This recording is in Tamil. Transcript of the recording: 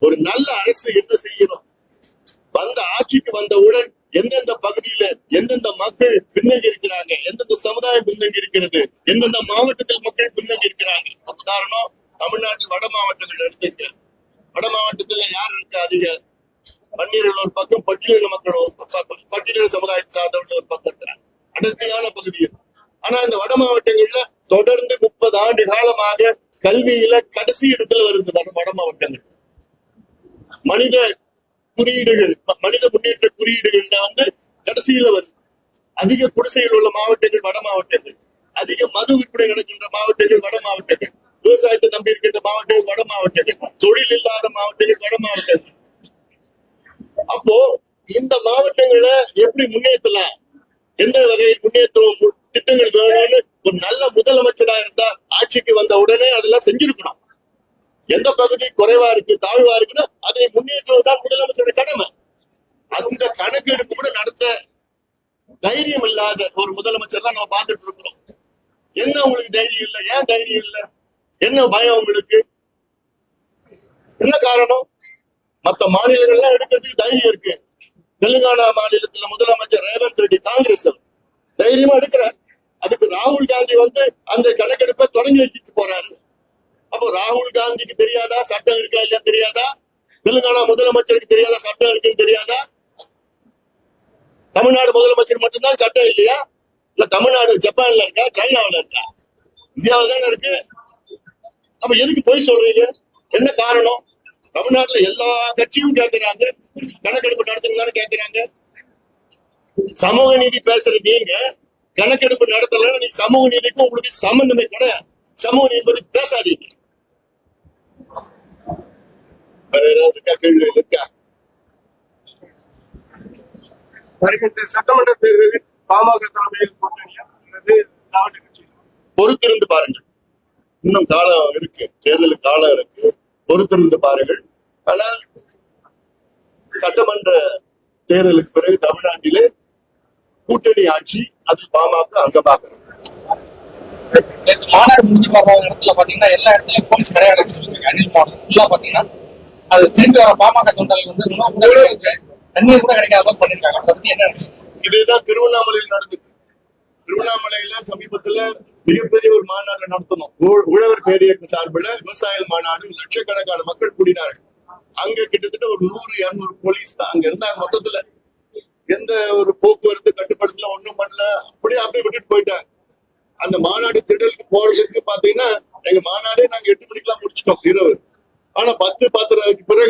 ஒரு நல்ல அரசு என்ன செய்யணும், வந்த ஆட்சிக்கு வந்தவுடன் எந்தெந்த பகுதியில எந்தெந்த மக்கள் பின்னங்கி இருக்கிறாங்க, எந்தெந்த சமுதாயம் பின்னங்கி இருக்கிறது, எந்தெந்த மாவட்டத்தில் மக்கள் பின்னங்கி இருக்கிறாங்க. உதாரணம் தமிழ்நாட்டில் வட மாவட்டங்கள் எடுத்துக்க. வட மாவட்டத்துல யார் இருக்கு அதிக? பன்னீர்கள் ஒரு பக்கம், பட்டியலின மக்கள் ஒரு பக்கம், பட்டியலின சமுதாயத்தை சார்ந்தவர்கள் ஒரு பக்கம் இருக்கிறாங்க. அடர்த்தியான பகுதி. ஆனா இந்த வட மாவட்டங்கள்ல தொடர்ந்து 30 ஆண்டு காலமாக கல்வியில கடைசி இடத்துல வருது வட மாவட்டங்கள். மனித குறியீடுகள், மனித முன்னேற்ற குறியீடுகள்ல கடைசியில வருது. அதிக குடிசைகள் உள்ள மாவட்டங்கள் வட மாவட்டங்கள், அதிக மது விற்பனை நடக்கின்ற மாவட்டங்கள் வட மாவட்டங்கள், விவசாயத்தை நம்பி இருக்கின்ற மாவட்டங்கள் வட மாவட்டங்கள், தொழில் இல்லாத மாவட்டங்கள் வட மாவட்டங்கள். அப்போ இந்த மாவட்டங்களை எப்படி முன்னேற்றலாம், எந்த வகையில் முன்னேற்றம் திட்டங்கள் வேணும்னு ஒரு நல்ல முதலமைச்சரா இருந்தா ஆட்சிக்கு வந்த உடனே அதெல்லாம் செஞ்சிருக்கணும். எந்த பகுதி குறைவா இருக்கு, தாழ்வா இருக்குன்னா அதை முன்னேற்றுவதுதான் முதலமைச்சருடைய கடமை. அந்த கணக்கெடுப்பு கூட நடத்த தைரியம் இல்லாத ஒரு முதலமைச்சர் தான் நம்ம பார்த்துட்டு இருக்கிறோம். என்ன உங்களுக்கு தைரியம் இல்லை? ஏன் தைரியம் இல்லை? என்ன பயம் உங்களுக்கு? என்ன காரணம்? மற்ற மாநிலங்கள்லாம் எடுக்கிறதுக்கு தைரியம் இருக்கு. தெலுங்கானா மாநிலத்துல முதலமைச்சர் ரேவந்த் ரெட்டி காங்கிரஸ் தைரியமா எடுக்கிறார். அதுக்கு ராகுல் காந்தி அந்த கணக்கெடுப்பை தொடங்கி வச்சுட்டு போறாரு. அப்போ ராகுல் காந்திக்கு தெரியாதா சட்டம் இருக்கா இல்லையா தெரியாதா? தெலுங்கானா முதலமைச்சருக்கு தெரியாதா சட்டம் இருக்குன்னு தெரியாதா? தமிழ்நாடு முதலமைச்சர் மட்டும்தான் சட்டம் இல்லையா? இல்ல தமிழ்நாடு ஜப்பான்ல இருக்கா, சைனாவில இருக்கா? இந்தியாவில தானே இருக்கு. அப்ப எதுக்கு போய் சொல்றீங்க? என்ன காரணம்? தமிழ்நாட்டுல எல்லா கட்சியும் கேட்கிறாங்க, கணக்கெடுப்பு நடத்தணும்னு கேட்கிறாங்க. சமூக நீதி பேசுற நீங்க கணக்கெடுப்பு நடத்தல, நீங்க சமூக நீதிக்கும் உங்களுக்கு சம்பந்தமே கிடையாது. சமூக நீதி பத்தி பேசாதீங்க. வேற ஏதாவது கேள்வி இருக்கா? வருகின்ற சட்டமன்ற தேர்தலில் பாமக தலைமையில் கூட்டணியா அல்லது திராவிட கட்சி? பொறுத்திருந்து பாருங்கள். இன்னும் காலம் இருக்கு, தேர்தலுக்கு காலம் இருக்கு, பொறுத்திருந்து பாருங்கள். ஆனால் சட்டமன்ற தேர்தலுக்கு பிறகு தமிழ்நாட்டிலே கூட்டணி ஆட்சி, அது பாமக அங்கமாக. மாநாடு முடிஞ்சு பார்த்த இடத்துல பாத்தீங்கன்னா எல்லா இடத்துலயும் போலீஸ் கிடையாது சொல்லிருக்காங்க. அணில் ஃபுல்லா பாத்தீங்கன்னா அது திரும்பி வர பாமக தொண்டர்கள் தண்ணீர் கூட கிடைக்காத பண்ணிருக்காங்க. அதை பத்தி என்ன நினைச்சீங்க? இதேதான் திருவண்ணாமலையில் நடந்தது. திருவண்ணாமலையில சமீபத்துல மிகப்பெரிய ஒரு மாநாடு நடத்தணும். உழவர் பேரியக்க சார்பில் விவசாய மாநாடு. லட்சக்கணக்கான மக்கள் கூடினார்கள். அங்க கிட்டத்தட்ட ஒரு 100-200 போலீஸ் தான் அங்க இருந்தாங்க. மொத்தத்துல எந்த ஒரு போக்குவரத்து கட்டுப்படுத்தல, ஒண்ணும் பண்ணல, அப்படியே விட்டுட்டு போயிட்டாங்க. அந்த மாநாடு திடலுக்கு போறதுக்கு பாத்தீங்கன்னா எங்க மாநாடே நாங்க 8 மணிக்கெல்லாம் முடிச்சிட்டோம் இரவு. ஆனா 10-10:30 பிறகு